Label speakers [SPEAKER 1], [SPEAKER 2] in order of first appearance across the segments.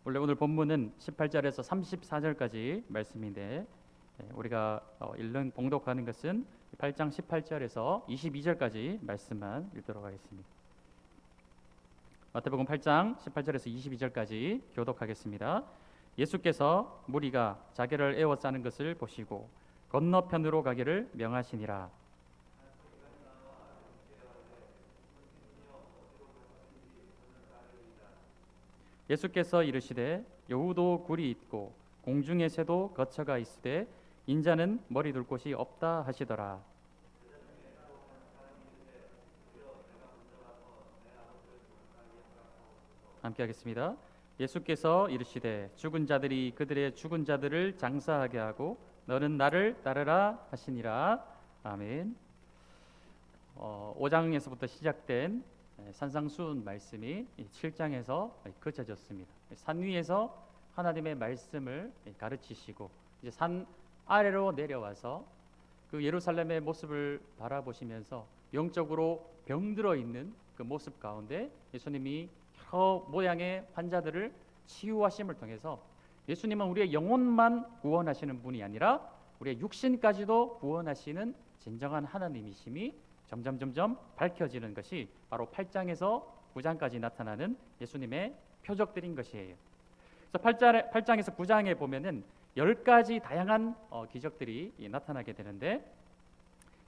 [SPEAKER 1] 원래 오늘 본문은 18절에서 34절까지 말씀인데 우리가 읽는 봉독하는 것은 8장 18절에서 22절까지 말씀만 읽도록 하겠습니다. 마태복음 8장 18절에서 22절까지 교독하겠습니다. 예수께서 무리가 자기를 에워싸는 것을 보시고 건너편으로 가기를 명하시니라. 예수께서 이르시되 여우도 굴이 있고 공중의 새도 거처가 있으되 인자는 머리 둘 곳이 없다 하시더라. 함께 하겠습니다. 예수께서 이르시되 죽은 자들이 그들의 죽은 자들을 장사하게 하고 너는 나를 따르라 하시니라. 아멘. 5장에서부터 시작된 산상수훈 말씀이 7장에서 그쳐졌습니다. 산 위에서 하나님의 말씀을 가르치시고 이제 산 아래로 내려와서 그 예루살렘의 모습을 바라보시면서 영적으로 병들어 있는 그 모습 가운데 예수님이 여러 모양의 환자들을 치유하심을 통해서 예수님은 우리의 영혼만 구원하시는 분이 아니라 우리의 육신까지도 구원하시는 진정한 하나님이심이 점점 밝혀지는 것이 바로 8장에서 9장까지 나타나는 예수님의 표적들인 것이에요. 그래서 8장에서 9장에 보면은 10가지 다양한 기적들이 나타나게 되는데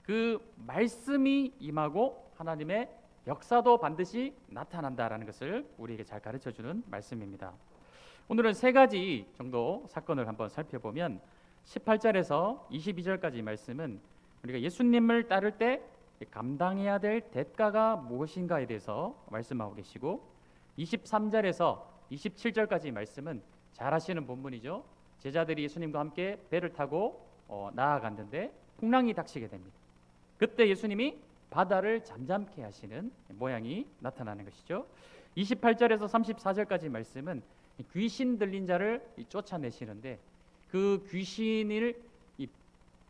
[SPEAKER 1] 그 말씀이 임하고 하나님의 역사도 반드시 나타난다라는 것을 우리에게 잘 가르쳐주는 말씀입니다. 오늘은 3가지 정도 사건을 한번 살펴보면 18절에서 22절까지 말씀은 우리가 예수님을 따를 때 감당해야 될 대가가 무엇인가에 대해서 말씀하고 계시고 23절에서 27절까지 말씀은 잘 아시는 본문이죠. 제자들이 예수님과 함께 배를 타고 나아갔는데 풍랑이 닥치게 됩니다. 그때 예수님이 바다를 잠잠케 하시는 모양이 나타나는 것이죠. 28절에서 34절까지 말씀은 귀신 들린 자를 쫓아내시는데 그 귀신을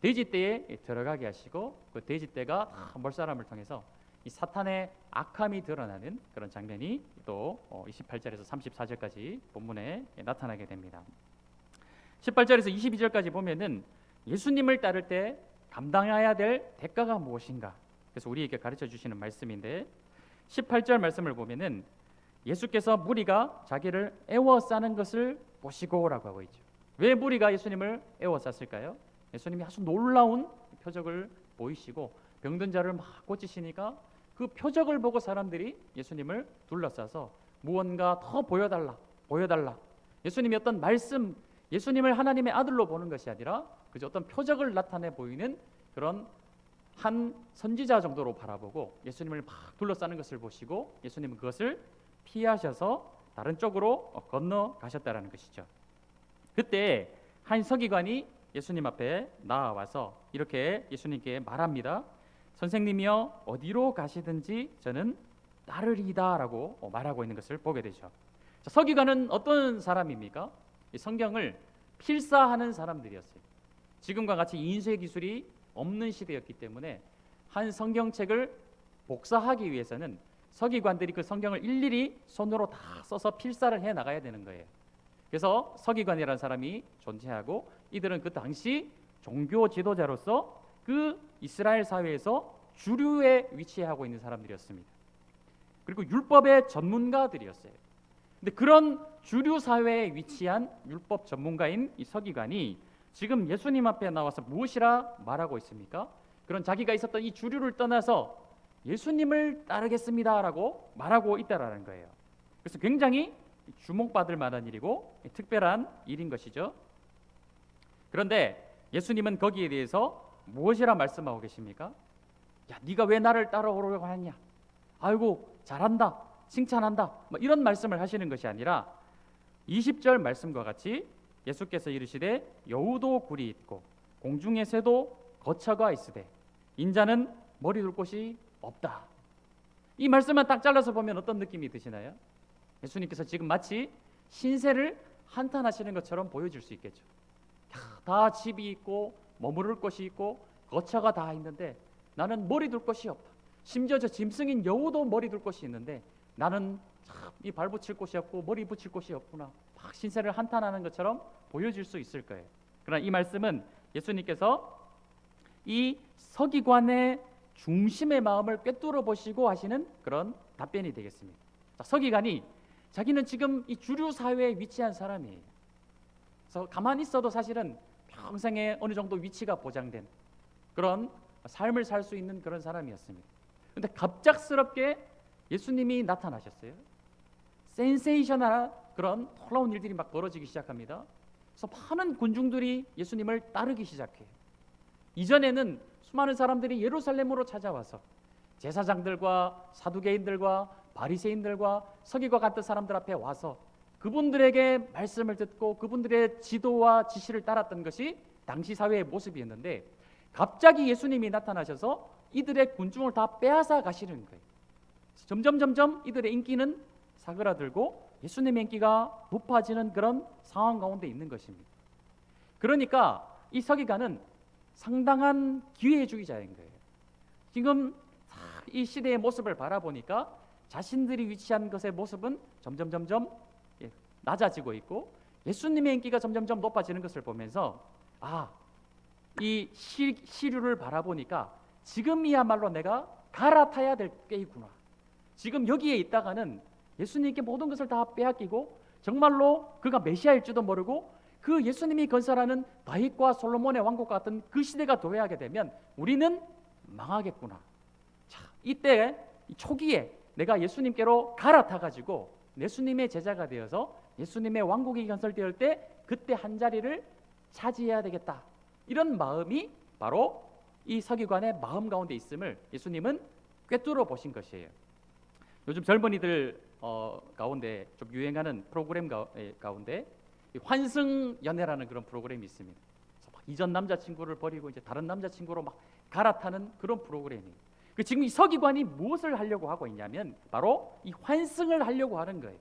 [SPEAKER 1] 돼지떼에 들어가게 하시고 그 돼지떼가 몰사람을 통해서 이 사탄의 악함이 드러나는 그런 장면이 또 28절에서 34절까지 본문에 나타나게 됩니다. 18절에서 22절까지 보면은 예수님을 따를 때 감당해야 될 대가가 무엇인가, 그래서 우리에게 가르쳐 주시는 말씀인데 18절 말씀을 보면은 예수께서 무리가 자기를 애워싸는 것을 보시고라고 하고 있죠. 왜 무리가 예수님을 애워쌌을까요? 예수님이 아주 놀라운 표적을 보이시고 병든 자를 막 고치시니까 그 표적을 보고 사람들이 예수님을 둘러싸서 무언가 더 보여달라. 예수님이 어떤 말씀, 예수님을 하나님의 아들로 보는 것이 아니라 그저 어떤 표적을 나타내 보이는 그런 한 선지자 정도로 바라보고 예수님을 막 둘러싸는 것을 보시고 예수님은 그것을 피하셔서 다른 쪽으로 건너가셨다라는 것이죠. 그때 한 서기관이 예수님 앞에 나와서 이렇게 예수님께 말합니다. 선생님이여 어디로 가시든지 저는 따르리이다 라고 말하고 있는 것을 보게 되죠. 자, 서기관은 어떤 사람입니까? 이 성경을 필사하는 사람들이었어요. 지금과 같이 인쇄 기술이 없는 시대였기 때문에 한 성경책을 복사하기 위해서는 서기관들이 그 성경을 일일이 손으로 다 써서 필사를 해 나가야 되는 거예요. 그래서 서기관이라는 사람이 존재하고 이들은 그 당시 종교 지도자로서 그 이스라엘 사회에서 주류에 위치하고 있는 사람들이었습니다. 그리고 율법의 전문가들이었어요. 근데 그런 주류 사회에 위치한 율법 전문가인 이 서기관이 지금 예수님 앞에 나와서 무엇이라 말하고 있습니까? 그런 자기가 있었던 이 주류를 떠나서 예수님을 따르겠습니다라고 말하고 있다라는 거예요. 그래서 굉장히 주목받을 만한 일이고 특별한 일인 것이죠. 그런데 예수님은 거기에 대해서 무엇이라 말씀하고 계십니까? 야, 네가 왜 나를 따라오려고 하냐? 아이고 잘한다, 칭찬한다, 뭐 이런 말씀을 하시는 것이 아니라 20절 말씀과 같이 예수께서 이르시되 여우도 굴이 있고 공중의 새도 거처가 있으되 인자는 머리 둘 곳이 없다. 이 말씀만 딱 잘라서 보면 어떤 느낌이 드시나요? 예수님께서 지금 마치 신세를 한탄하시는 것처럼 보여질 수 있겠죠. 다 집이 있고 머무를 곳이 있고 거처가 다 있는데 나는 머리 둘 곳이 없다. 심지어 저 짐승인 여우도 머리 둘 곳이 있는데 나는 참 이 발 붙일 곳이 없고 머리 붙일 곳이 없구나, 막 신세를 한탄하는 것처럼 보여질 수 있을 거예요. 그러나 이 말씀은 예수님께서 이 서기관의 중심의 마음을 꿰뚫어 보시고 하시는 그런 답변이 되겠습니다. 자, 서기관이 자기는 지금 이 주류 사회에 위치한 사람이에요. 그래서 가만히 있어도 사실은 평생에 어느 정도 위치가 보장된 그런 삶을 살 수 있는 그런 사람이었습니다. 그런데 갑작스럽게 예수님이 나타나셨어요. 센세이셔널한 그런 놀라운 일들이 막 벌어지기 시작합니다. 그래서 많은 군중들이 예수님을 따르기 시작해요. 이전에는 수많은 사람들이 예루살렘으로 찾아와서 제사장들과 사두개인들과 바리새인들과 서기관 같은 사람들 앞에 와서 그분들에게 말씀을 듣고 그분들의 지도와 지시를 따랐던 것이 당시 사회의 모습이었는데, 갑자기 예수님이 나타나셔서 이들의 군중을 다 빼앗아 가시는 거예요. 점점 이들의 인기는 사그라들고 예수님의 인기가 높아지는 그런 상황 가운데 있는 것입니다. 그러니까 이 서기관은 상당한 기회주의자인 거예요. 지금 이 시대의 모습을 바라보니까 자신들이 위치한 것의 모습은 점점 낮아지고 있고 예수님의 인기가 점점 높아지는 것을 보면서 이 시류를 바라보니까 지금이야말로 내가 갈아타야 될 때이구나. 지금 여기에 있다가는 예수님께 모든 것을 다 빼앗기고 정말로 그가 메시아일지도 모르고 그 예수님이 건설하는 다윗과 솔로몬의 왕국 같은 그 시대가 도래하게 되면 우리는 망하겠구나. 자, 이때 초기에 내가 예수님께로 갈아타가지고 예수님의 제자가 되어서 예수님의 왕국이 건설되을 때 그때 한 자리를 차지해야 되겠다. 이런 마음이 바로 이 서기관의 마음 가운데 있음을 예수님은 꿰뚫어 보신 것이에요. 요즘 젊은이들 가운데 좀 유행하는 프로그램 가운데 환승연애라는 그런 프로그램이 있습니다. 그래서 막 이전 남자친구를 버리고 이제 다른 남자친구로 막 갈아타는 그런 프로그램이에요. 지금 이 서기관이 무엇을 하려고 하고 있냐면 바로 이 환승을 하려고 하는 거예요.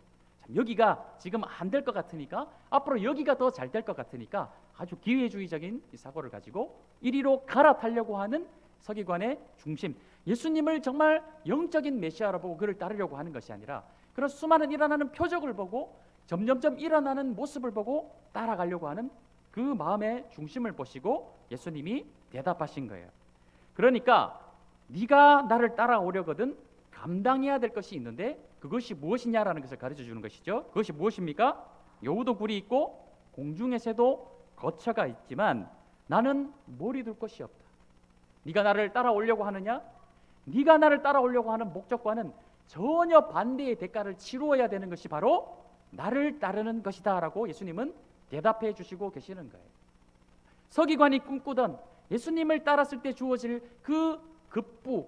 [SPEAKER 1] 여기가 지금 안 될 것 같으니까 앞으로 여기가 더 잘 될 것 같으니까 아주 기회주의적인 사고를 가지고 이리로 갈아타려고 하는 서기관의 중심, 예수님을 정말 영적인 메시아로 보고 그를 따르려고 하는 것이 아니라 그런 수많은 일어나는 표적을 보고 점점점 일어나는 모습을 보고 따라가려고 하는 그 마음의 중심을 보시고 예수님이 대답하신 거예요. 그러니까 네가 나를 따라오려거든 감당해야 될 것이 있는데 그것이 무엇이냐라는 것을 가르쳐 주는 것이죠. 그것이 무엇입니까? 여우도 굴이 있고 공중의 새도 거처가 있지만 나는 머리 둘 것이 없다. 네가 나를 따라오려고 하느냐? 네가 나를 따라오려고 하는 목적과는 전혀 반대의 대가를 치루어야 되는 것이 바로 나를 따르는 것이다 라고 예수님은 대답해 주시고 계시는 거예요. 서기관이 꿈꾸던 예수님을 따랐을 때 주어질 그 급부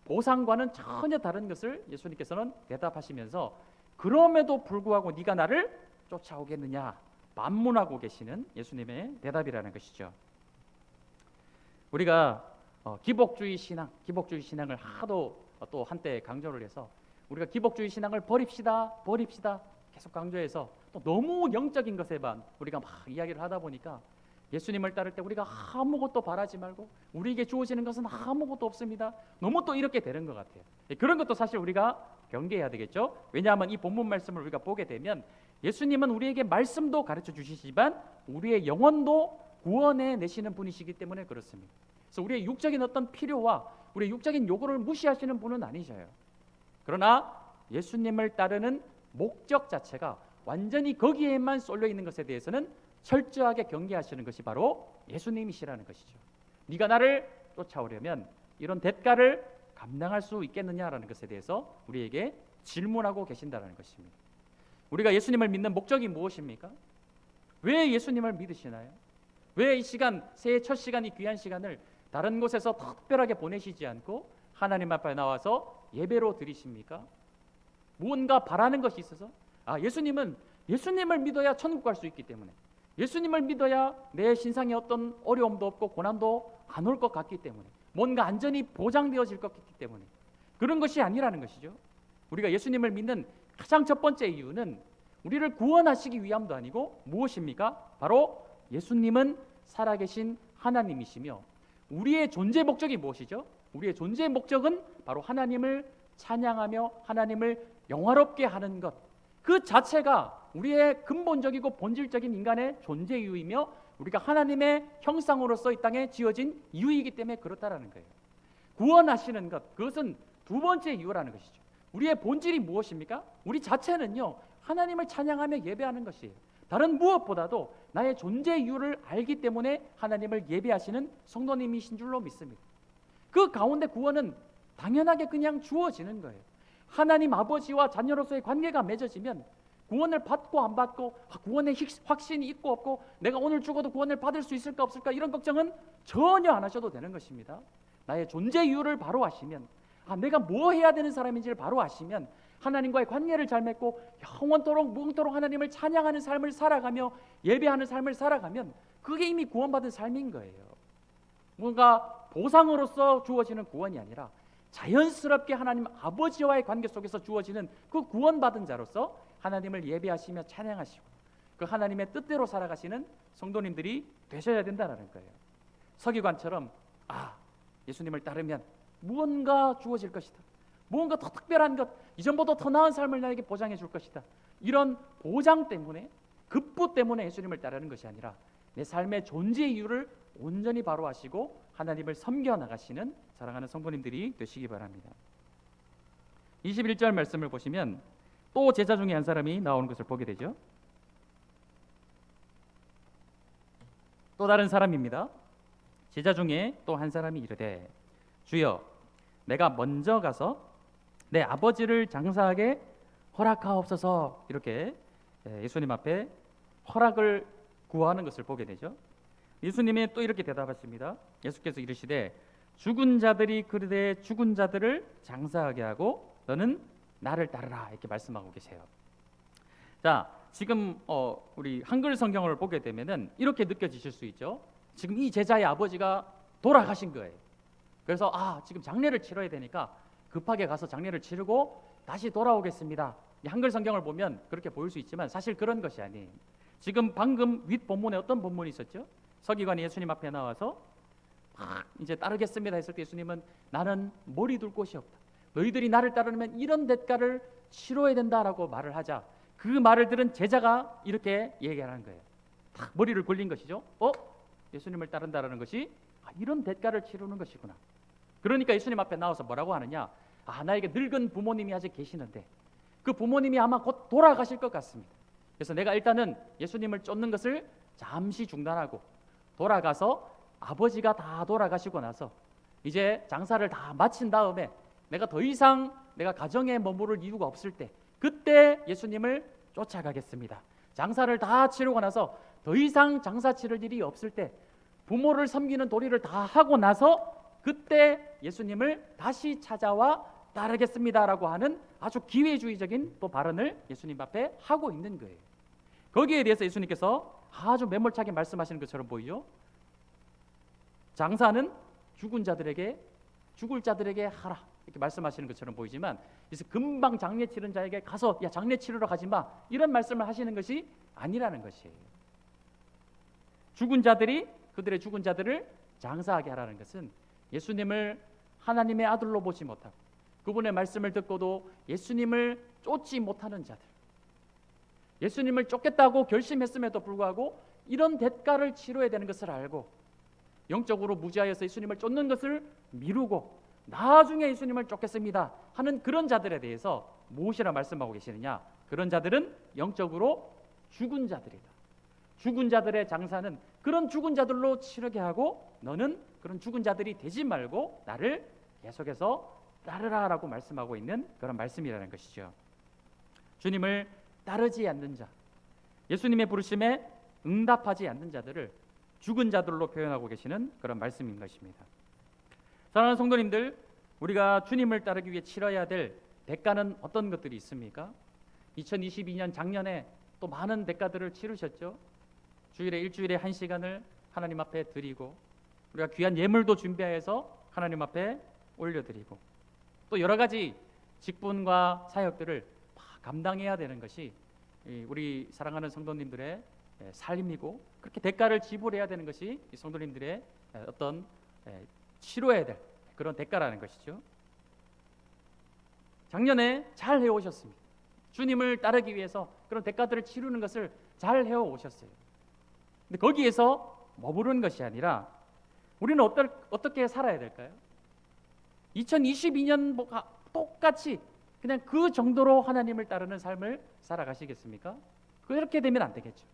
[SPEAKER 1] 보상과는 전혀 다른 것을 예수님께서는 대답하시면서 그럼에도 불구하고 네가 나를 쫓아오겠느냐 반문하고 계시는 예수님의 대답이라는 것이죠. 우리가 기복주의 신앙을 하도 또 한때 강조를 해서 우리가 기복주의 신앙을 버립시다 계속 강조해서 또 너무 영적인 것에만 우리가 막 이야기를 하다 보니까 예수님을 따를 때 우리가 아무것도 바라지 말고 우리에게 주어지는 것은 아무것도 없습니다. 너무 또 이렇게 되는 것 같아요. 그런 것도 사실 우리가 경계해야 되겠죠. 왜냐하면 이 본문 말씀을 우리가 보게 되면 예수님은 우리에게 말씀도 가르쳐 주시지만 우리의 영혼도 구원해 내시는 분이시기 때문에 그렇습니다. 그래서 우리의 육적인 어떤 필요와 우리의 육적인 요구를 무시하시는 분은 아니셔요. 그러나 예수님을 따르는 목적 자체가 완전히 거기에만 쏠려 있는 것에 대해서는 철저하게 경계하시는 것이 바로 예수님이시라는 것이죠. 네가 나를 쫓아오려면 이런 대가를 감당할 수 있겠느냐라는 것에 대해서 우리에게 질문하고 계신다는 것입니다. 우리가 예수님을 믿는 목적이 무엇입니까? 왜 예수님을 믿으시나요? 왜 이 시간, 새해 첫 시간, 이 귀한 시간을 다른 곳에서 특별하게 보내시지 않고 하나님 앞에 나와서 예배로 드리십니까? 무언가 바라는 것이 있어서 예수님을 믿어야 천국 갈 수 있기 때문에, 예수님을 믿어야 내 신상에 어떤 어려움도 없고 고난도 안 올 것 같기 때문에, 뭔가 안전이 보장되어질 것 같기 때문에 그런 것이 아니라는 것이죠. 우리가 예수님을 믿는 가장 첫 번째 이유는 우리를 구원하시기 위함도 아니고 무엇입니까? 바로 예수님은 살아계신 하나님이시며 우리의 존재 목적이 무엇이죠? 우리의 존재 목적은 바로 하나님을 찬양하며 하나님을 영화롭게 하는 것, 그 자체가 우리의 근본적이고 본질적인 인간의 존재 이유이며 우리가 하나님의 형상으로서 이 땅에 지어진 이유이기 때문에 그렇다라는 거예요. 구원하시는 것, 그것은 두 번째 이유라는 것이죠. 우리의 본질이 무엇입니까? 우리 자체는요, 하나님을 찬양하며 예배하는 것이에요. 다른 무엇보다도 나의 존재 이유를 알기 때문에 하나님을 예배하시는 성도님이신 줄로 믿습니다. 그 가운데 구원은 당연하게 그냥 주어지는 거예요. 하나님 아버지와 자녀로서의 관계가 맺어지면 구원을 받고 안 받고, 구원의 확신이 있고 없고, 내가 오늘 죽어도 구원을 받을 수 있을까 없을까, 이런 걱정은 전혀 안 하셔도 되는 것입니다. 나의 존재 이유를 바로 아시면, 내가 뭐 해야 되는 사람인지를 바로 아시면, 하나님과의 관계를 잘 맺고 영원토록 무궁토록 하나님을 찬양하는 삶을 살아가며 예배하는 삶을 살아가면 그게 이미 구원받은 삶인 거예요. 뭔가 보상으로서 주어지는 구원이 아니라 자연스럽게 하나님 아버지와의 관계 속에서 주어지는 그 구원받은 자로서 하나님을 예배하시며 찬양하시고 그 하나님의 뜻대로 살아가시는 성도님들이 되셔야 된다는 거예요. 서기관처럼 예수님을 따르면 무언가 주어질 것이다, 무언가 더 특별한 것, 이전보다 더 나은 삶을 나에게 보장해 줄 것이다, 이런 보장 때문에, 급부 때문에 예수님을 따르는 것이 아니라 내 삶의 존재 이유를 온전히 바로 하시고 하나님을 섬겨 나가시는 사랑하는 성도님들이 되시기 바랍니다. 21절 말씀을 보시면 또 제자 중에 한 사람이 나오는 것을 보게 되죠. 또 다른 사람입니다. 제자 중에 또 한 사람이 이르되 주여 내가 먼저 가서 내 아버지를 장사하게 허락하옵소서. 이렇게 예수님 앞에 허락을 구하는 것을 보게 되죠. 예수님이 또 이렇게 대답하십니다. 예수께서 이르시되 죽은 자들이 그르되 죽은 자들을 장사하게 하고 너는 나를 따르라, 이렇게 말씀하고 계세요. 자, 지금 우리 한글 성경을 보게 되면은 이렇게 느껴지실 수 있죠. 지금 이 제자의 아버지가 돌아가신 거예요. 그래서 지금 장례를 치러야 되니까 급하게 가서 장례를 치르고 다시 돌아오겠습니다. 이 한글 성경을 보면 그렇게 보일 수 있지만 사실 그런 것이 아니에요. 지금 방금 윗 본문에 어떤 본문이 있었죠? 서기관이 예수님 앞에 나와서 이제 따르겠습니다 했을 때 예수님은 나는 머리 둘 곳이 없다, 너희들이 나를 따르면 이런 대가를 치러야 된다라고 말을 하자 그 말을 들은 제자가 이렇게 얘기하는 거예요. 딱 머리를 굴린 것이죠. 예수님을 따른다라는 것이 이런 대가를 치르는 것이구나. 그러니까 예수님 앞에 나와서 뭐라고 하느냐, 나에게 늙은 부모님이 아직 계시는데 그 부모님이 아마 곧 돌아가실 것 같습니다. 그래서 내가 일단은 예수님을 쫓는 것을 잠시 중단하고 돌아가서 아버지가 다 돌아가시고 나서 이제 장사를 다 마친 다음에 내가 더 이상 내가 가정에 머무를 이유가 없을 때 그때 예수님을 쫓아가겠습니다. 장사를 다 치르고 나서 더 이상 장사 치를 일이 없을 때 부모를 섬기는 도리를 다 하고 나서 그때 예수님을 다시 찾아와 따르겠습니다라고 하는 아주 기회주의적인 또 발언을 예수님 앞에 하고 있는 거예요. 거기에 대해서 예수님께서 아주 매몰차게 말씀하시는 것처럼 보이죠. 장사는 죽은 자들에게, 죽을 자들에게 하라, 이렇게 말씀하시는 것처럼 보이지만 그래서 금방 장례 치른 자에게 가서 장례 치르러 가지 마, 이런 말씀을 하시는 것이 아니라는 것이에요. 죽은 자들이 그들의 죽은 자들을 장사하게 하라는 것은 예수님을 하나님의 아들로 보지 못하고 그분의 말씀을 듣고도 예수님을 쫓지 못하는 자들, 예수님을 쫓겠다고 결심했음에도 불구하고 이런 대가를 치러야 되는 것을 알고 영적으로 무지하여서 예수님을 쫓는 것을 미루고 나중에 예수님을 쫓겠습니다 하는 그런 자들에 대해서 무엇이라 말씀하고 계시느냐, 그런 자들은 영적으로 죽은 자들이다. 죽은 자들의 장사는 그런 죽은 자들로 치르게 하고 너는 그런 죽은 자들이 되지 말고 나를 계속해서 따르라 라고 말씀하고 있는 그런 말씀이라는 것이죠. 주님을 따르지 않는 자, 예수님의 부르심에 응답하지 않는 자들을 죽은 자들로 표현하고 계시는 그런 말씀인 것입니다. 사랑하는 성도님들, 우리가 주님을 따르기 위해 치러야 될 대가는 어떤 것들이 있습니까? 2022년 작년에 또 많은 대가들을 치르셨죠. 주일에 일주일에 1시간을 하나님 앞에 드리고 우리가 귀한 예물도 준비해서 하나님 앞에 올려드리고 또 여러 가지 직분과 사역들을 감당해야 되는 것이 우리 사랑하는 성도님들의 삶이고 그렇게 대가를 지불해야 되는 것이 성도님들의 어떤 치러야 될 그런 대가라는 것이죠. 작년에 잘 해오셨습니다. 주님을 따르기 위해서 그런 대가들을 치르는 것을 잘 해오셨어요. 근데 거기에서 머무르는 것이 아니라 우리는 어떻게 살아야 될까요? 2022년 똑같이 그냥 그 정도로 하나님을 따르는 삶을 살아가시겠습니까? 그렇게 되면 안 되겠죠.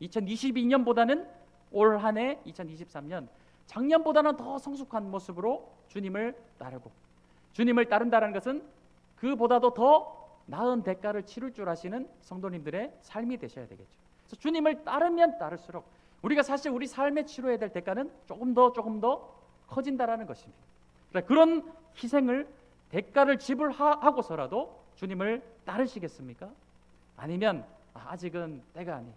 [SPEAKER 1] 2022년보다는 올 한 해 2023년 작년보다는 더 성숙한 모습으로 주님을 따르고, 주님을 따른다는 것은 그보다도 더 나은 대가를 치를 줄 아시는 성도님들의 삶이 되셔야 되겠죠. 그래서 주님을 따르면 따를수록 우리가 사실 우리 삶에 치러야 될 대가는 조금 더 커진다라는 것입니다. 그러니까 그런 희생을, 대가를 지불하고서라도 주님을 따르시겠습니까? 아니면 아직은 때가 아니에요.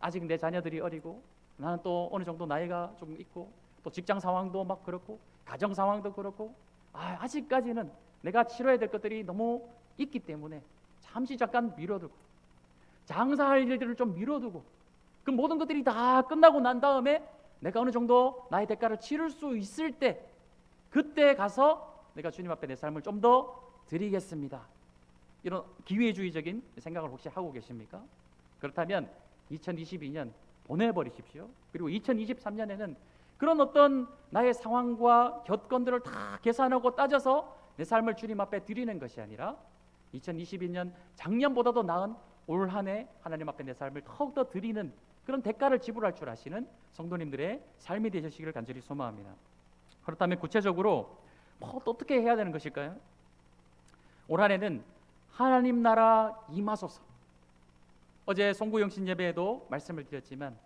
[SPEAKER 1] 아직 내 자녀들이 어리고 나는 또 어느 정도 나이가 좀 있고 또 직장 상황도 막 그렇고 가정 상황도 그렇고 아직까지는 내가 치러야 될 것들이 너무 있기 때문에 잠시 잠깐 미뤄두고, 장사할 일들을 좀 미뤄두고, 그 모든 것들이 다 끝나고 난 다음에 내가 어느 정도 나의 대가를 치를 수 있을 때, 그때 가서 내가 주님 앞에 내 삶을 좀 더 드리겠습니다. 이런 기회주의적인 생각을 혹시 하고 계십니까? 그렇다면 2022년 보내버리십시오. 그리고 2023년에는 그런 어떤 나의 상황과 여건들을 다 계산하고 따져서 내 삶을 주님 앞에 드리는 것이 아니라 2022년 작년보다도 나은 올 한 해 하나님 앞에 내 삶을 더욱더 드리는 그런 대가를 지불할 줄 아시는 성도님들의 삶이 되시기를 간절히 소망합니다. 그렇다면 구체적으로 또 어떻게 해야 되는 것일까요? 올 한 해는 하나님 나라 임하소서. 어제 송구영신 예배에도 말씀을 드렸지만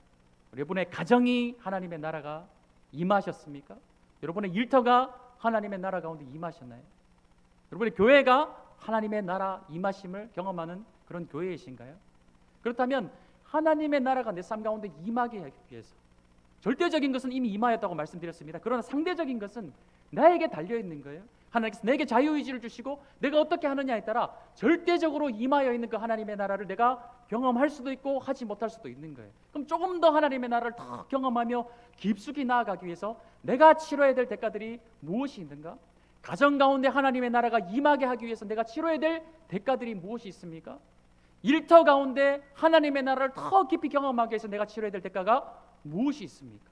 [SPEAKER 1] 여러분의 가정이 하나님의 나라가 임하셨습니까? 여러분의 일터가 하나님의 나라 가운데 임하셨나요? 여러분의 교회가 하나님의 나라 임하심을 경험하는 그런 교회이신가요? 그렇다면 하나님의 나라가 내 삶 가운데 임하게 하기 위해서 절대적인 것은 이미 임하였다고 말씀드렸습니다. 그러나 상대적인 것은 나에게 달려있는 거예요. 하나님께서 내게 자유의지를 주시고 내가 어떻게 하느냐에 따라 절대적으로 임하여 있는 그 하나님의 나라를 내가 경험할 수도 있고 하지 못할 수도 있는 거예요. 그럼 조금 더 하나님의 나라를 더 경험하며 깊숙이 나아가기 위해서 내가 치러야 될 대가들이 무엇이 있는가? 가정 가운데 하나님의 나라가 임하게 하기 위해서 내가 치러야 될 대가들이 무엇이 있습니까? 일터 가운데 하나님의 나라를 더 깊이 경험하기 위해서 내가 치러야 될 대가가 무엇이 있습니까?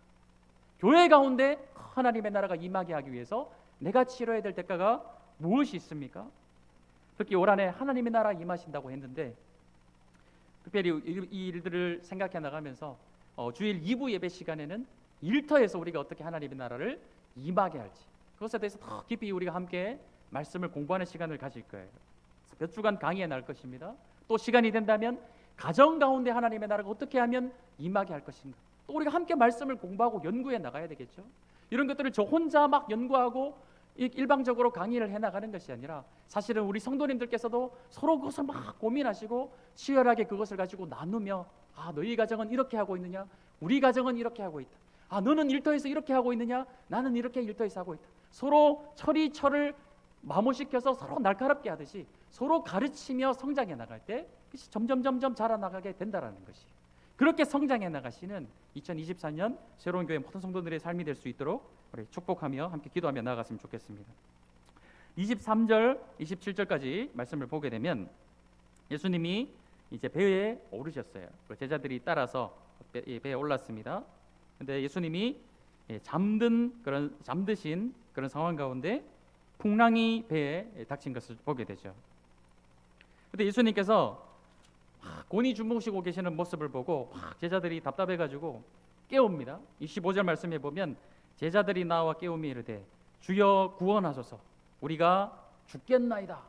[SPEAKER 1] 교회 가운데 하나님의 나라가 임하게 하기 위해서 내가 치러야 될 대가가 무엇이 있습니까? 특히 올 한 해 하나님의 나라 임하신다고 했는데 특별히 이 일들을 생각해 나가면서 주일 2부 예배 시간에는 일터에서 우리가 어떻게 하나님의 나라를 임하게 할지 그것에 대해서 더 깊이 우리가 함께 말씀을 공부하는 시간을 가질 거예요. 몇 주간 강의해 날 것입니다. 또 시간이 된다면 가정 가운데 하나님의 나라가 어떻게 하면 임하게 할 것인가, 또 우리가 함께 말씀을 공부하고 연구해 나가야 되겠죠. 이런 것들을 저 혼자 막 연구하고 일방적으로 강의를 해나가는 것이 아니라 사실은 우리 성도님들께서도 서로 그것을 막 고민하시고 치열하게 그것을 가지고 나누며 너희 가정은 이렇게 하고 있느냐, 우리 가정은 이렇게 하고 있다, 너는 일터에서 이렇게 하고 있느냐, 나는 이렇게 일터에서 하고 있다. 서로 철을 마모시켜서 서로 날카롭게 하듯이 서로 가르치며 성장해 나갈 때 점점 자라나가게 된다라는 것이, 그렇게 성장해 나가시는 2024년 새로운 교회 모든 성도들의 삶이 될 수 있도록 우리 축복하며 함께 기도하며 나아갔으면 좋겠습니다. 23절, 27절까지 말씀을 보게 되면 예수님이 이제 배에 오르셨어요. 제자들이 따라서 배에 올랐습니다. 근데 예수님이 잠드신 그런 상황 가운데 풍랑이 배에 닥친 것을 보게 되죠. 근데 예수님께서 곤히 주무시고 계시는 모습을 보고 제자들이 답답해가지고 깨웁니다. 25절 말씀에 보면 제자들이 나와 깨우며 이르되 주여 구원하소서 우리가 죽겠나이다.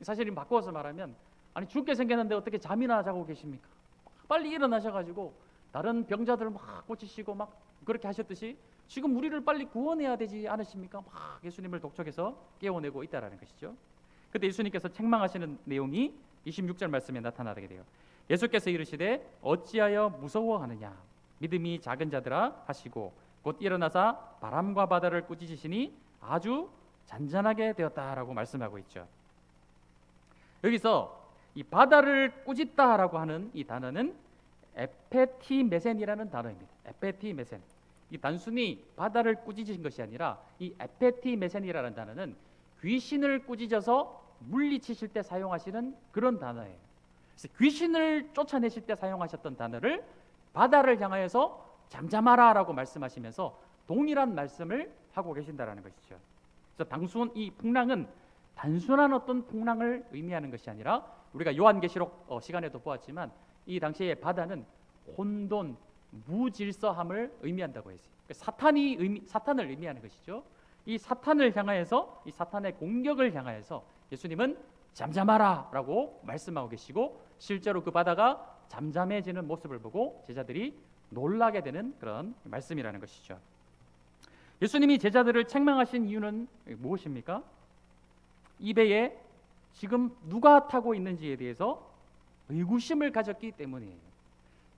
[SPEAKER 1] 사실 바꿔서 말하면 죽게 생겼는데 어떻게 잠이나 자고 계십니까? 빨리 일어나셔가지고 다른 병자들을 막 고치시고 막 그렇게 하셨듯이 지금 우리를 빨리 구원해야 되지 않으십니까? 막 예수님을 독촉해서 깨워내고 있다라는 것이죠. 그때 예수님께서 책망하시는 내용이 26절 말씀에 나타나게 돼요. 예수께서 이르시되 어찌하여 무서워하느냐, 믿음이 작은 자들아 하시고 곧 일어나사 바람과 바다를 꾸짖으시니 아주 잔잔하게 되었다라고 말씀하고 있죠. 여기서 이 바다를 꾸짖다라고 하는 이 단어는 에페티메센이라는 단어입니다. 에페티메센. 이 단순히 바다를 꾸짖으신 것이 아니라 이 에페티메센이라는 단어는 귀신을 꾸짖어서 물리치실 때 사용하시는 그런 단어예요. 그래서 귀신을 쫓아내실 때 사용하셨던 단어를 바다를 향하여서 잠잠하라라고 말씀하시면서 동일한 말씀을 하고 계신다라는 것이죠. 그래서 이 풍랑은 단순한 어떤 풍랑을 의미하는 것이 아니라 우리가 요한계시록 시간에도 보았지만 이 당시에 바다는 혼돈, 무질서함을 의미한다고 했어요. 사탄을 의미하는 것이죠. 이 사탄을 향하여서, 이 사탄의 공격을 향하여서 예수님은 잠잠하라라고 말씀하고 계시고, 실제로 그 바다가 잠잠해지는 모습을 보고 제자들이 놀라게 되는 그런 말씀이라는 것이죠. 예수님이 제자들을 책망하신 이유는 무엇입니까? 이 배에 지금 누가 타고 있는지에 대해서 의구심을 가졌기 때문이에요.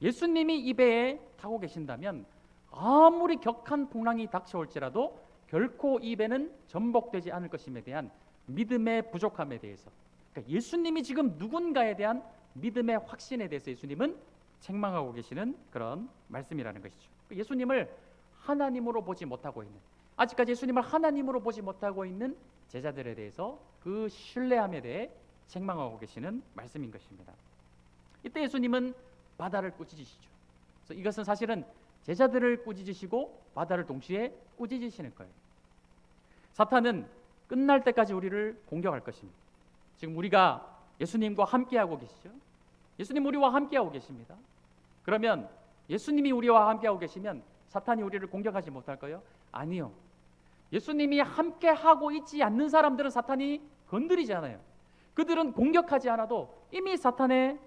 [SPEAKER 1] 예수님이 이 배에 타고 계신다면 아무리 격한 풍랑이 닥쳐올지라도 결코 이 배는 전복되지 않을 것임에 대한 믿음의 부족함에 대해서, 그러니까 예수님이 지금 누군가에 대한 믿음의 확신에 대해서 예수님은 책망하고 계시는 그런 말씀이라는 것이죠. 예수님을 하나님으로 보지 못하고 있는, 아직까지 예수님을 하나님으로 보지 못하고 있는 제자들에 대해서 그 신뢰함에 대해 책망하고 계시는 말씀인 것입니다. 이때 예수님은 바다를 꾸짖으시죠. 그래서 이것은 사실은 제자들을 꾸짖으시고 바다를 동시에 꾸짖으시는 거예요. 사탄은 끝날 때까지 우리를 공격할 것입니다. 지금 우리가 예수님과 함께하고 계시죠. 예수님 우리와 함께하고 계십니다. 그러면 예수님이 우리와 함께하고 계시면 사탄이 우리를 공격하지 못할까요? 아니요. 예수님이 함께하고 있지 않는 사람들은 사탄이 건드리지 않아요. 그들은 공격하지 않아도 이미 사탄의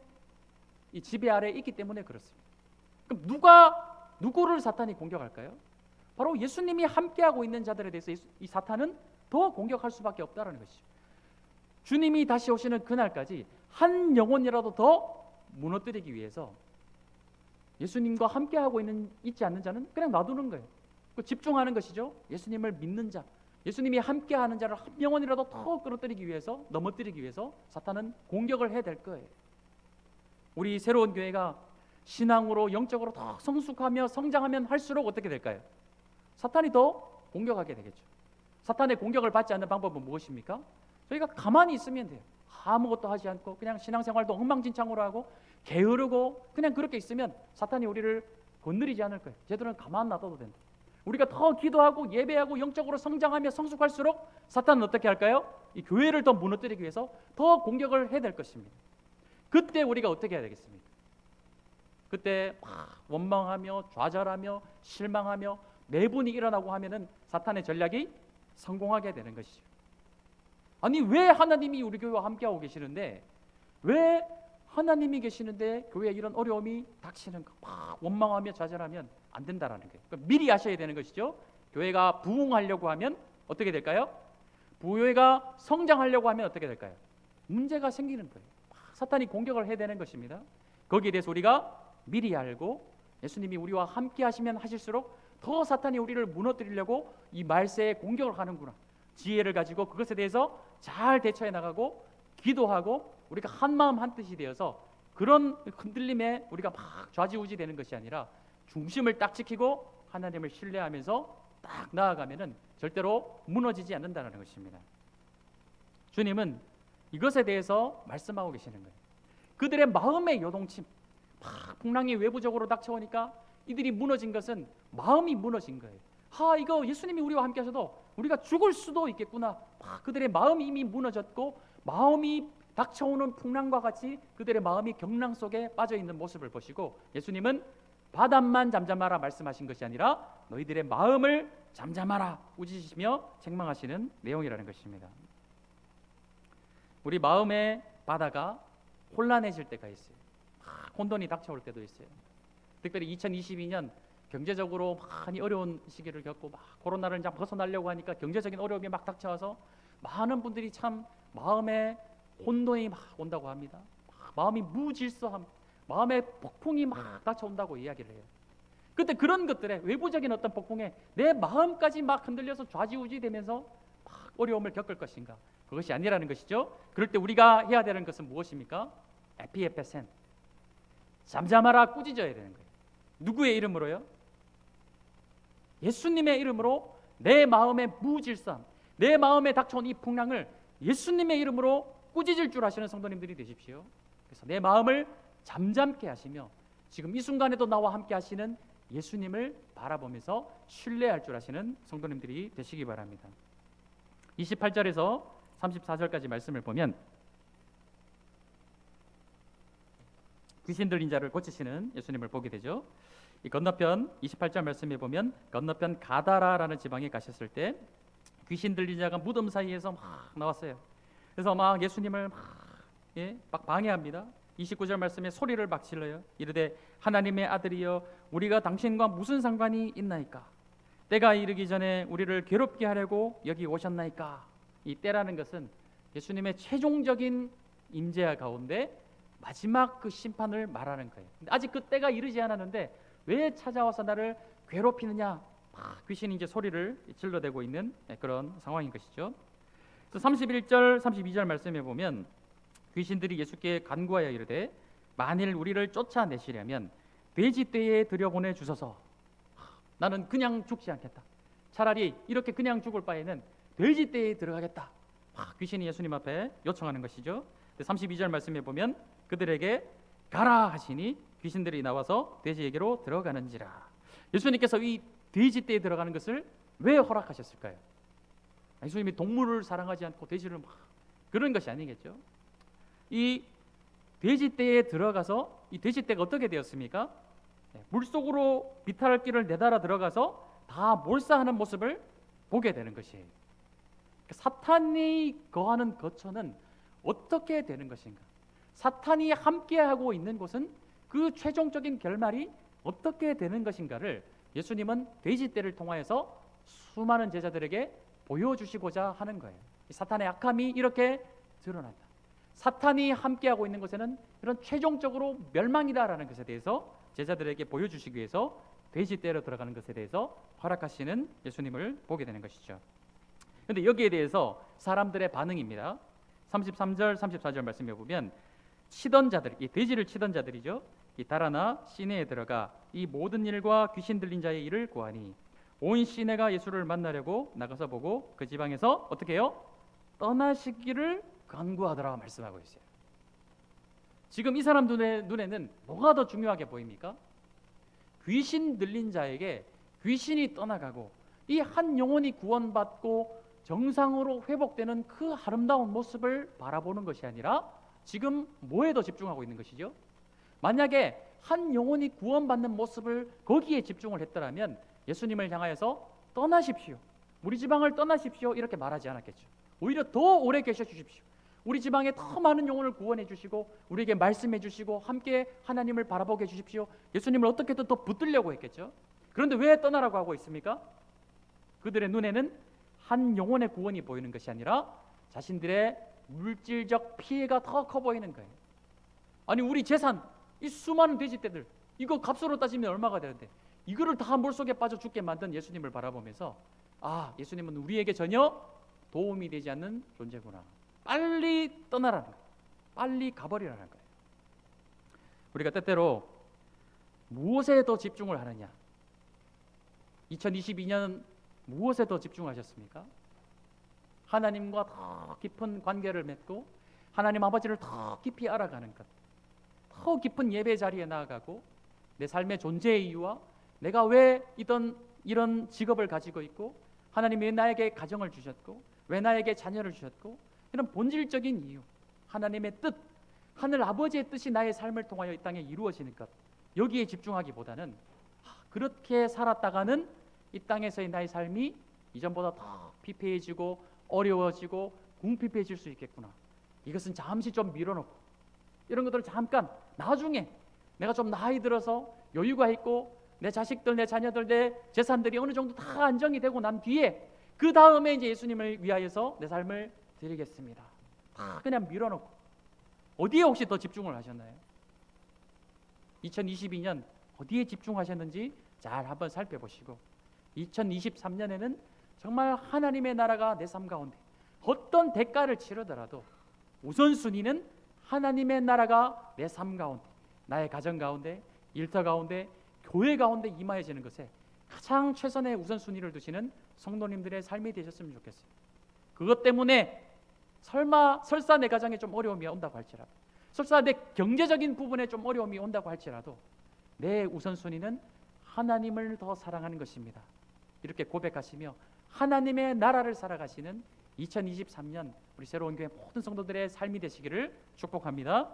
[SPEAKER 1] 이 지배 아래에 있기 때문에 그렇습니다. 그럼 누구를 사탄이 공격할까요? 바로 예수님이 함께하고 있는 자들에 대해서 이 사탄은 더 공격할 수밖에 없다는 것이죠. 주님이 다시 오시는 그날까지 한 영혼이라도 더 무너뜨리기 위해서 예수님과 함께하고 있지 않는 자는 그냥 놔두는 거예요. 집중하는 것이죠. 예수님을 믿는 자, 예수님이 함께하는 자를 한 영혼이라도 더 끌어들이기 위해서, 넘어뜨리기 위해서 사탄은 공격을 해야 될 거예요. 우리 새로운 교회가 신앙으로 영적으로 더 성숙하며 성장하면 할수록 어떻게 될까요? 사탄이 더 공격하게 되겠죠. 사탄의 공격을 받지 않는 방법은 무엇입니까? 저희가 가만히 있으면 돼요. 아무것도 하지 않고 그냥 신앙생활도 엉망진창으로 하고 게으르고 그냥 그렇게 있으면 사탄이 우리를 건드리지 않을 거예요. 쟤들은 가만 놔둬도 된다. 우리가 더 기도하고 예배하고 영적으로 성장하며 성숙할수록 사탄은 어떻게 할까요? 이 교회를 더 무너뜨리기 위해서 더 공격을 해야 될 것입니다. 그때 우리가 어떻게 해야 되겠습니까? 그때 막 원망하며 좌절하며 실망하며 내분이 일어나고 하면은 사탄의 전략이 성공하게 되는 것이죠. 아니 왜 하나님이 우리 교회와 함께하고 계시는데, 왜 하나님이 계시는데 교회에 이런 어려움이 닥치는가? 막 원망하며 좌절하면 안 된다라는 거예요. 그러니까 미리 아셔야 되는 것이죠. 교회가 부흥하려고 하면 어떻게 될까요? 교회가 성장하려고 하면 어떻게 될까요? 문제가 생기는 거예요. 사탄이 공격을 해야 되는 것입니다. 거기에 대해서 우리가 미리 알고 예수님이 우리와 함께 하시면 하실수록 더 사탄이 우리를 무너뜨리려고 이 말세에 공격을 하는구나. 지혜를 가지고 그것에 대해서 잘 대처해 나가고 기도하고 우리가 한마음 한뜻이 되어서 그런 흔들림에 우리가 막 좌지우지 되는 것이 아니라 중심을 딱 지키고 하나님을 신뢰하면서 딱 나아가면은 절대로 무너지지 않는다는 것입니다. 주님은 이것에 대해서 말씀하고 계시는 거예요. 그들의 마음의 요동침, 막 풍랑이 외부적으로 닥쳐오니까 이들이 무너진 것은 마음이 무너진 거예요. 이거 예수님이 우리와 함께 하셔도 우리가 죽을 수도 있겠구나. 그들의 마음이 이미 무너졌고 마음이 닥쳐오는 풍랑과 같이 그들의 마음이 경랑 속에 빠져있는 모습을 보시고 예수님은 바닷만 잠잠하라 말씀하신 것이 아니라 너희들의 마음을 잠잠하라 꾸짖으시며 책망하시는 내용이라는 것입니다. 우리 마음의 바다가 혼란해질 때가 있어요. 혼돈이 닥쳐올 때도 있어요. 특별히 2022년 경제적으로 많이 어려운 시기를 겪고 코로나를 이제 벗어나려고 하니까 경제적인 어려움이 막 닥쳐와서 많은 분들이 참 마음에 혼돈이 막 온다고 합니다. 마음이 무질서함, 마음의 폭풍이 막 닥쳐온다고 이야기를 해요. 그때 그런 것들에 외부적인 어떤 폭풍에 내 마음까지 막 흔들려서 좌지우지 되면서 막 어려움을 겪을 것인가? 그것이 아니라는 것이죠. 그럴 때 우리가 해야 되는 것은 무엇입니까? 에피에페센, 잠잠하라 꾸짖어야 되는 거예요. 누구의 이름으로요? 예수님의 이름으로 내 마음의 무질서함, 내 마음에 닥쳐온 이 풍랑을 예수님의 이름으로 꾸짖을 줄 아시는 성도님들이 되십시오. 그래서 내 마음을 잠잠케 하시며 지금 이 순간에도 나와 함께 하시는 예수님을 바라보면서 신뢰할 줄 아시는 성도님들이 되시기 바랍니다. 28절에서 34절까지 말씀을 보면 귀신 들린 자를 고치시는 예수님을 보게 되죠. 이 건너편 28절 말씀에 보면 건너편 가다라라는 지방에 가셨을 때 귀신 들린 자가 무덤 사이에서 막 나왔어요. 그래서 막 예수님을 막 방해합니다. 29절 말씀에 소리를 막 질러요. 이르되 하나님의 아들이여 우리가 당신과 무슨 상관이 있나이까? 때가 이르기 전에 우리를 괴롭게 하려고 여기 오셨나이까? 이 때라는 것은 예수님의 최종적인 임재 가운데 마지막 그 심판을 말하는 거예요. 근데 아직 그 때가 이르지 않았는데 왜 찾아와서 나를 괴롭히느냐? 막 귀신이 이제 소리를 질러대고 있는 그런 상황인 것이죠. 그래서 31절, 32절 말씀에 보면 귀신들이 예수께 간구하여 이르되 만일 우리를 쫓아내시려면 돼지떼에 들여보내 주소서. 나는 그냥 죽지 않겠다. 차라리 이렇게 그냥 죽을 바에는 돼지떼에 들어가겠다. 막 귀신이 예수님 앞에 요청하는 것이죠. 32절 말씀에 보면 그들에게 가라 하시니 귀신들이 나와서 돼지에게로 들어가는지라. 예수님께서 이 돼지떼에 들어가는 것을 왜 허락하셨을까요? 예수님이 동물을 사랑하지 않고 돼지를 막 그런 것이 아니겠죠. 이 돼지떼에 들어가서 이 돼지떼가 어떻게 되었습니까? 물속으로 비탈길을 내달아 들어가서 다 몰사하는 모습을 보게 되는 것이에요. 사탄이 거하는 거처는 어떻게 되는 것인가? 사탄이 함께하고 있는 곳은 그 최종적인 결말이 어떻게 되는 것인가를 예수님은 돼지떼를 통하여서 수많은 제자들에게 보여주시고자 하는 거예요. 사탄의 악함이 이렇게 드러난다. 사탄이 함께하고 있는 것에는 이런 최종적으로 멸망이다라는 것에 대해서 제자들에게 보여주시기 위해서 돼지떼로 들어가는 것에 대해서 허락하시는 예수님을 보게 되는 것이죠. 그런데 여기에 대해서 사람들의 반응입니다. 33절, 34절 말씀해 보면 치던 자들, 이 돼지를 치던 자들이죠. 이 다라나 시내에 들어가 이 모든 일과 귀신 들린 자의 일을 고하니 온 시내가 예수를 만나려고 나가서 보고 그 지방에서 어떻게 해요? 떠나시기를 간구하더라 말씀하고 있어요. 지금 이 사람 눈에는 뭐가 더 중요하게 보입니까? 귀신 들린 자에게 귀신이 떠나가고 이 한 영혼이 구원받고 정상으로 회복되는 그 아름다운 모습을 바라보는 것이 아니라 지금 뭐에 더 집중하고 있는 것이죠? 만약에 한 영혼이 구원받는 모습을 거기에 집중을 했더라면 예수님을 향하여서 떠나십시오, 우리 지방을 떠나십시오 이렇게 말하지 않았겠죠. 오히려 더 오래 계셔 주십시오, 우리 지방에 더 많은 영혼을 구원해 주시고 우리에게 말씀해 주시고 함께 하나님을 바라보게 해 주십시오. 예수님을 어떻게든 더 붙들려고 했겠죠. 그런데 왜 떠나라고 하고 있습니까? 그들의 눈에는 한 영혼의 구원이 보이는 것이 아니라 자신들의 물질적 피해가 더 커 보이는 거예요. 아니 우리 재산, 이 수많은 돼지떼들 이거 값으로 따지면 얼마가 되는데 이거를 다 물속에 빠져 죽게 만든 예수님을 바라보면서 아, 예수님은 우리에게 전혀 도움이 되지 않는 존재구나. 빨리 떠나라는 거예요. 빨리 가버리라는 거예요. 우리가 때때로 무엇에 더 집중을 하느냐? 2022년 무엇에 더 집중하셨습니까? 하나님과 더 깊은 관계를 맺고 하나님 아버지를 더 깊이 알아가는 것, 더 깊은 예배 자리에 나아가고 내 삶의 존재의 이유와 내가 왜 이런 직업을 가지고 있고 하나님이 왜 나에게 가정을 주셨고 왜 나에게 자녀를 주셨고 이런 본질적인 이유, 하나님의 뜻, 하늘 아버지의 뜻이 나의 삶을 통하여 이 땅에 이루어지는 것, 여기에 집중하기보다는 그렇게 살았다가는 이 땅에서의 나의 삶이 이전보다 더 피폐해지고 어려워지고 궁핍해질 수 있겠구나. 이것은 잠시 좀 밀어놓고 이런 것들을 잠깐 나중에 내가 좀 나이 들어서 여유가 있고 내 자식들, 내 자녀들, 내 재산들이 어느 정도 다 안정이 되고 난 뒤에 그 다음에 이제 예수님을 위하여서 내 삶을 드리겠습니다. 다 그냥 밀어놓고 어디에 혹시 더 집중을 하셨나요? 2022년 어디에 집중하셨는지 잘 한번 살펴보시고 2023년에는 정말 하나님의 나라가 내 삶 가운데 어떤 대가를 치르더라도 우선순위는 하나님의 나라가 내 삶 가운데, 나의 가정 가운데, 일터 가운데, 교회 가운데 임하여지는 것에 가장 최선의 우선순위를 두시는 성도님들의 삶이 되셨으면 좋겠어요. 그것 때문에 설사 내 가정에 좀 어려움이 온다고 할지라도, 설사 내 경제적인 부분에 좀 어려움이 온다고 할지라도 내 우선순위는 하나님을 더 사랑하는 것입니다. 이렇게 고백하시며 하나님의 나라를 살아가시는 2023년 우리 새로운 교회 모든 성도들의 삶이 되시기를 축복합니다.